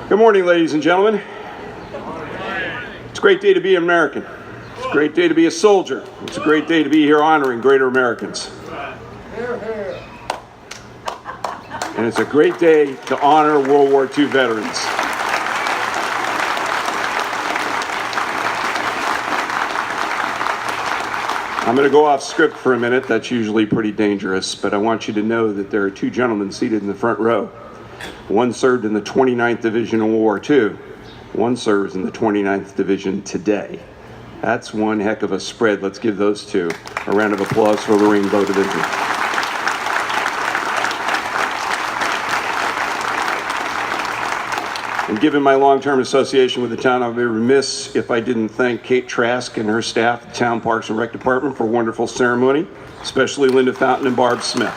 Good morning, ladies and gentlemen. It's a great day to be an American. It's a great day to be a soldier. It's a great day to be here honoring greater Americans. And it's a great day to honor World War II veterans. I'm going to go off script for a minute. That's usually pretty dangerous, but I want you to know that there are two gentlemen seated in the front row. One served in the 29th Division in World War II. One serves in the 29th Division today. That's one heck of a spread. Let's give those two a round of applause for the Rainbow Division. And given my long-term association with the town, I'd be remiss if I didn't thank Kate Trask and her staff at the Town Parks and Rec Department for a wonderful ceremony, especially Linda Fountain and Barb Smith.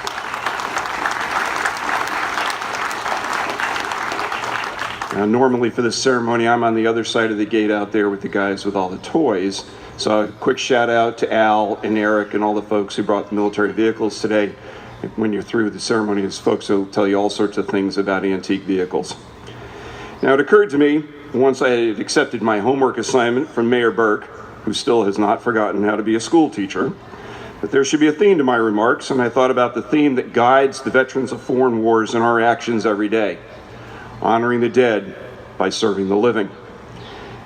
Now, normally for this ceremony, I'm on the other side of the gate out there with the guys with all the toys. So a quick shout out to Al and Eric and all the folks who brought the military vehicles today. When you're through with the ceremony, these folks will tell you all sorts of things about antique vehicles. Now, it occurred to me, once I had accepted my homework assignment from Mayor Burke, who still has not forgotten how to be a school teacher, that there should be a theme to my remarks, and I thought about the theme that guides the veterans of foreign wars in our actions every day: honoring the dead by serving the living.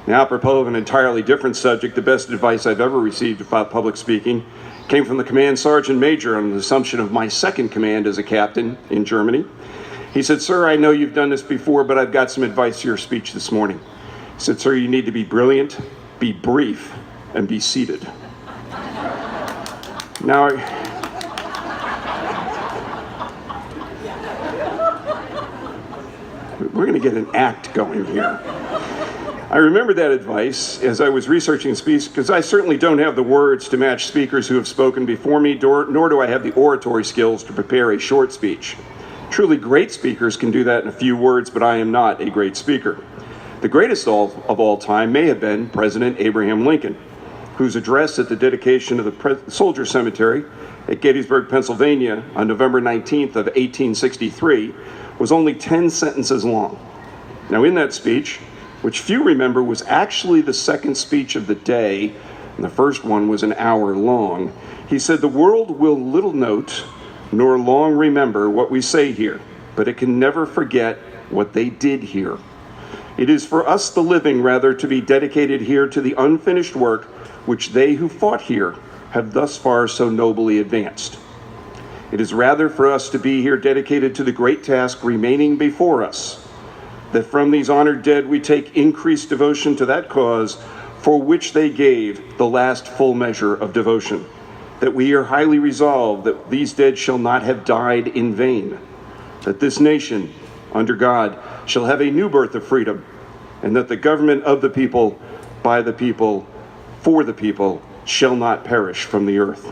Now, apropos of an entirely different subject, the best advice I've ever received about public speaking came from the command sergeant major on the assumption of my second command as a captain in Germany. He said, "Sir, I know you've done this before, but I've got some advice to your speech this morning." He said, "Sir, you need to be brilliant, be brief, and be seated." Now, we're going to get an act going here. I remember that advice as I was researching speech, because I certainly don't have the words to match speakers who have spoken before me, nor do I have the oratory skills to prepare a short speech. Truly great speakers can do that in a few words, but I am not a great speaker. The greatest of all time may have been President Abraham Lincoln, whose address at the dedication of the Soldier Cemetery at Gettysburg, Pennsylvania on November 19th of 1863 was only 10 sentences long. Now, in that speech, which few remember was actually the second speech of the day, and the first one was an hour long, he said, "The world will little note nor long remember what we say here, but it can never forget what they did here. It is for us, the living, rather, to be dedicated here to the unfinished work which they who fought here have thus far so nobly advanced. It is rather for us to be here dedicated to the great task remaining before us, that from these honored dead we take increased devotion to that cause for which they gave the last full measure of devotion, that we are highly resolved that these dead shall not have died in vain, that this nation, under God, shall have a new birth of freedom, and that the government of the people, by the people, for the people, shall not perish from the earth."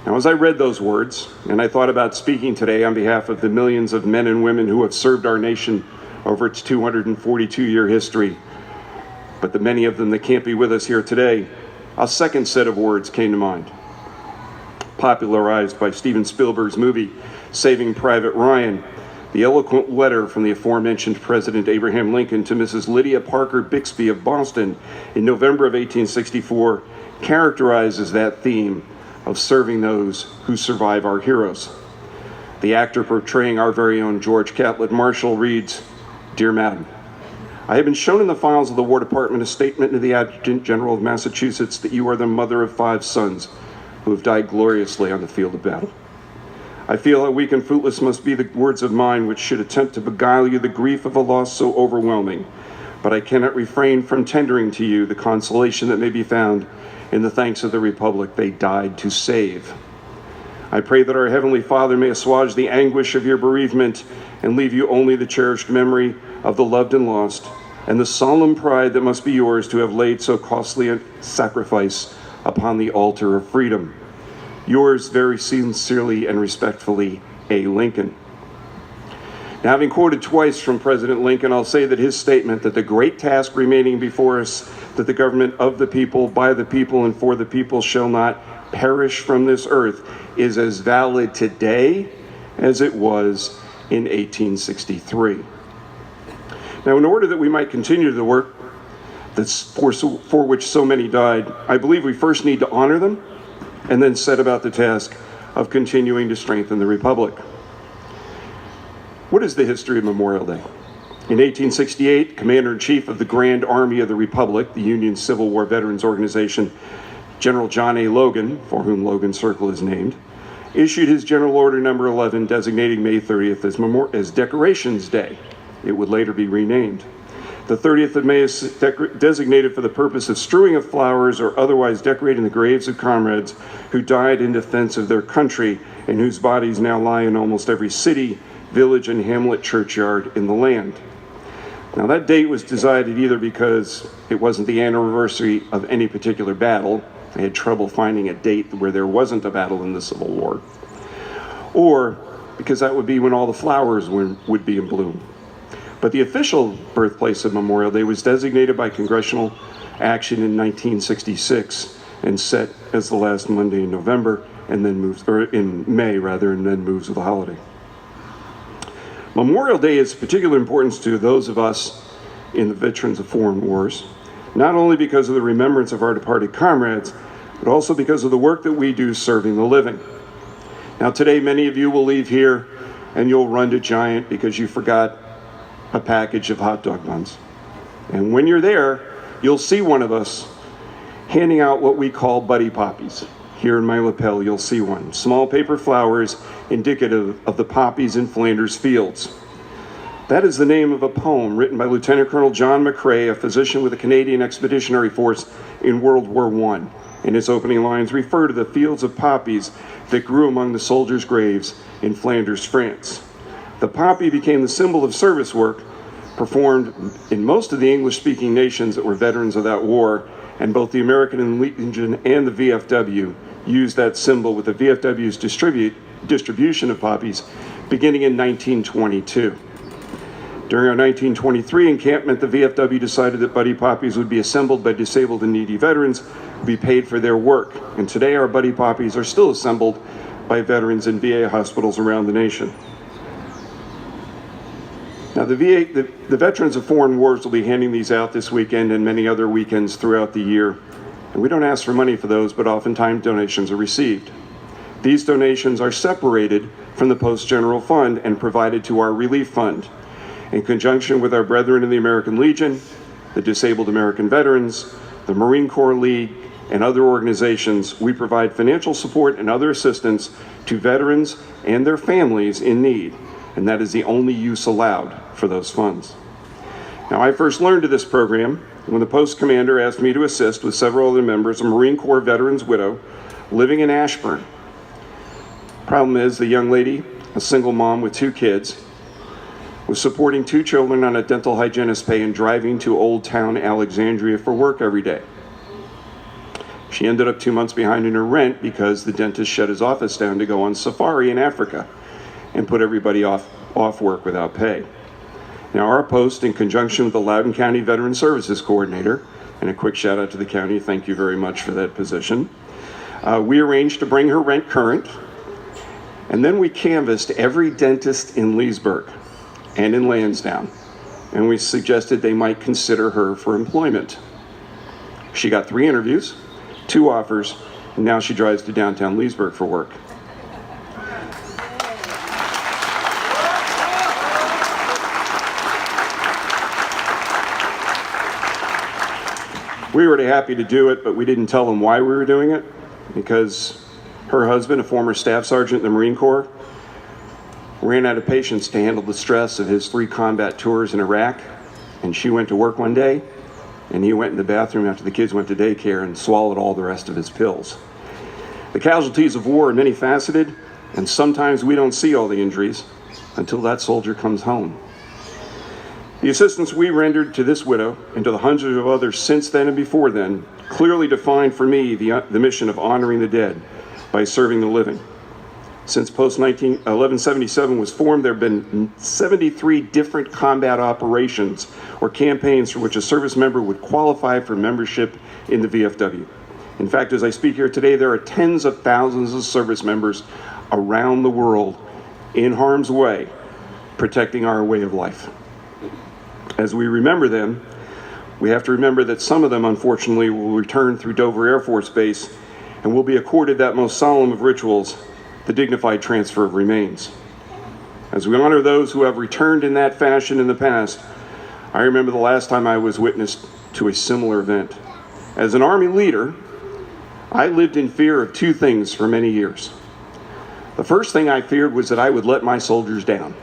Now, as I read those words, and I thought about speaking today on behalf of the millions of men and women who have served our nation over its 242-year history, but the many of them that can't be with us here today, a second set of words came to mind, popularized by Steven Spielberg's movie, Saving Private Ryan. The eloquent letter from the aforementioned President Abraham Lincoln to Mrs. Lydia Parker Bixby of Boston in November of 1864 characterizes that theme of serving those who survive our heroes. The actor portraying our very own George Catlett Marshall reads, "Dear Madam, I have been shown in the files of the War Department a statement to the Adjutant General of Massachusetts that you are the mother of 5 sons who have died gloriously on the field of battle. I feel how weak and fruitless must be the words of mine which should attempt to beguile you the grief of a loss so overwhelming, but I cannot refrain from tendering to you the consolation that may be found in the thanks of the Republic they died to save. I pray that our Heavenly Father may assuage the anguish of your bereavement and leave you only the cherished memory of the loved and lost, and the solemn pride that must be yours to have laid so costly a sacrifice upon the altar of freedom. Yours very sincerely and respectfully, A. Lincoln." Now, having quoted twice from President Lincoln, I'll say that his statement that the great task remaining before us, that the government of the people, by the people, and for the people shall not perish from this earth, is as valid today as it was in 1863. Now, in order that we might continue the work for which so many died, I believe we first need to honor them and then set about the task of continuing to strengthen the Republic. What is the history of Memorial Day? In 1868, Commander-in-Chief of the Grand Army of the Republic, the Union Civil War Veterans Organization, General John A. Logan, for whom Logan Circle is named, issued his General Order Number 11 designating May 30th as Decorations Day. It would later be renamed. The 30th of May is designated for the purpose of strewing of flowers or otherwise decorating the graves of comrades who died in defense of their country and whose bodies now lie in almost every city, village, and hamlet churchyard in the land. Now, that date was decided either because it wasn't the anniversary of any particular battle. They had trouble finding a date where there wasn't a battle in the Civil War, or because that would be when all the flowers would be in bloom. But the official birthplace of Memorial Day was designated by congressional action in 1966 and set as the last Monday in November, and then moves, or in May rather, and then moves with the holiday. Memorial Day is of particular importance to those of us in the veterans of foreign wars, not only because of the remembrance of our departed comrades, but also because of the work that we do serving the living. Now, today, many of you will leave here and you'll run to Giant because you forgot a package of hot dog buns. And when you're there, you'll see one of us handing out what we call buddy poppies. Here in my lapel, you'll see one. Small paper flowers indicative of the poppies in Flanders fields. That is the name of a poem written by Lieutenant Colonel John McCrae, a physician with the Canadian Expeditionary Force in World War I. And its opening lines refer to the fields of poppies that grew among the soldiers' graves in Flanders, France. The poppy became the symbol of service work performed in most of the English-speaking nations that were veterans of that war, and both the American Legion and the VFW used that symbol with the VFW's distribution of poppies beginning in 1922. During our 1923 encampment, the VFW decided that buddy poppies would be assembled by disabled and needy veterans who be paid for their work. And today our buddy poppies are still assembled by veterans in VA hospitals around the nation. Now, the veterans of foreign wars will be handing these out this weekend and many other weekends throughout the year. And we don't ask for money for those, but oftentimes donations are received. These donations are separated from the Post General Fund and provided to our relief fund. In conjunction with our brethren in the American Legion, the Disabled American Veterans, the Marine Corps League, and other organizations, we provide financial support and other assistance to veterans and their families in need. And that is the only use allowed for those funds. Now, I first learned of this program when the post commander asked me to assist with several other members, a Marine Corps veteran's widow living in Ashburn. Problem is, the young lady, a single mom with 2 kids, was supporting 2 children on a dental hygienist pay and driving to Old Town Alexandria for work every day. She ended up 2 months behind in her rent because the dentist shut his office down to go on safari in Africa and put everybody off work without pay. Now, our post, in conjunction with the Loudoun County Veteran Services Coordinator, and a quick shout out to the county, thank you very much for that position, we arranged to bring her rent current, and then we canvassed every dentist in Leesburg and in Lansdowne, and we suggested they might consider her for employment. She got 3 interviews, 2 offers, and now she drives to downtown Leesburg for work. We were happy to do it, but we didn't tell them why we were doing it, because her husband, a former staff sergeant in the Marine Corps, ran out of patience to handle the stress of his 3 combat tours in Iraq, and she went to work one day, and he went in the bathroom after the kids went to daycare and swallowed all the rest of his pills. The casualties of war are many faceted, and sometimes we don't see all the injuries until that soldier comes home. The assistance we rendered to this widow and to the hundreds of others since then and before then clearly defined for me the mission of honoring the dead by serving the living. Since post-1177 was formed, there have been 73 different combat operations or campaigns for which a service member would qualify for membership in the VFW. In fact, as I speak here today, there are tens of thousands of service members around the world in harm's way, protecting our way of life. As we remember them, we have to remember that some of them, unfortunately, will return through Dover Air Force Base and will be accorded that most solemn of rituals, the dignified transfer of remains. As we honor those who have returned in that fashion in the past, I remember the last time I was witness to a similar event. As an Army leader, I lived in fear of two things for many years. The first thing I feared was that I would let my soldiers down.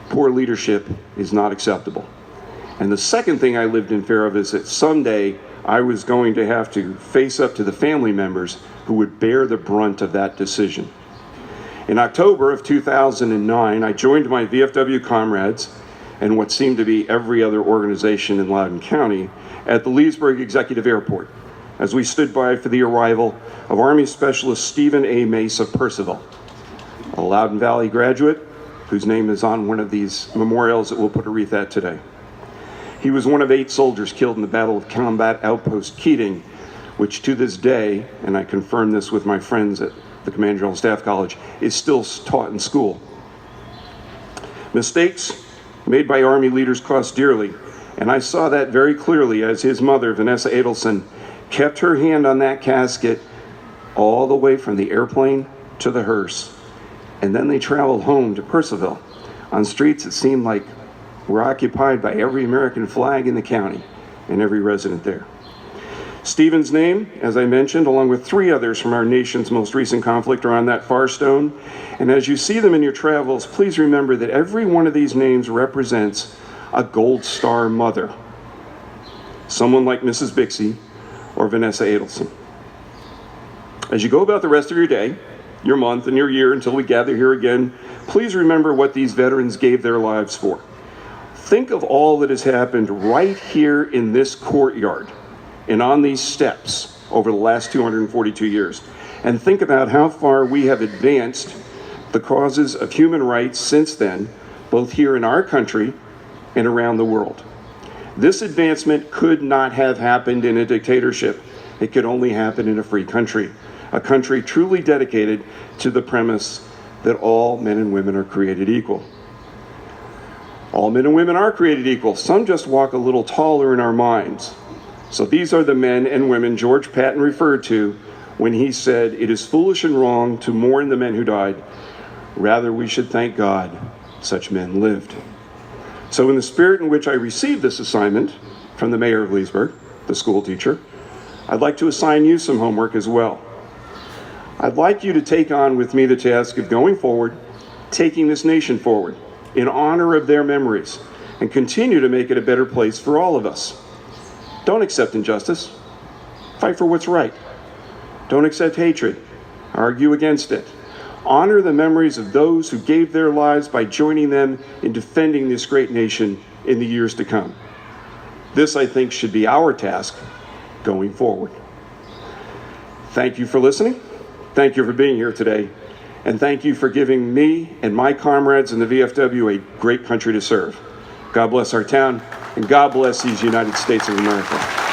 Poor leadership is not acceptable. And the second thing I lived in fear of is that someday I was going to have to face up to the family members who would bear the brunt of that decision. In October of 2009, I joined my VFW comrades and what seemed to be every other organization in Loudoun County at the Leesburg Executive Airport as we stood by for the arrival of Army Specialist Stephen A. Mace of Percival, a Loudoun Valley graduate whose name is on one of these memorials that we'll put a wreath at today. He was one of 8 soldiers killed in the Battle of Combat Outpost Keating, which to this day, and I confirm this with my friends at the Command General Staff College, is still taught in school. Mistakes made by Army leaders cost dearly, and I saw that very clearly as his mother, Vanessa Adelson, kept her hand on that casket all the way from the airplane to the hearse. And then they traveled home to Percival on streets that seemed like were occupied by every American flag in the county and every resident there. Stephen's name, as I mentioned, along with 3 others from our nation's most recent conflict, are on that far stone. And as you see them in your travels, please remember that every one of these names represents a Gold Star mother, someone like Mrs. Bixby or Vanessa Adelson. As you go about the rest of your day, your month, and your year until we gather here again, please remember what these veterans gave their lives for. Think of all that has happened right here in this courtyard and on these steps over the last 242 years. And think about how far we have advanced the causes of human rights since then, both here in our country and around the world. This advancement could not have happened in a dictatorship. It could only happen in a free country, a country truly dedicated to the premise that all men and women are created equal. All men and women are created equal. Some just walk a little taller in our minds. So these are the men and women George Patton referred to when he said, "It is foolish and wrong to mourn the men who died. Rather, we should thank God such men lived." So in the spirit in which I received this assignment from the mayor of Leesburg, the school teacher, I'd like to assign you some homework as well. I'd like you to take on with me the task of going forward, taking this nation forward in honor of their memories, and continue to make it a better place for all of us. Don't accept injustice. Fight for what's right. Don't accept hatred. Argue against it. Honor the memories of those who gave their lives by joining them in defending this great nation in the years to come. This, I think, should be our task going forward. Thank you for listening. Thank you for being here today. And thank you for giving me and my comrades in the VFW a great country to serve. God bless our town, and God bless these United States of America.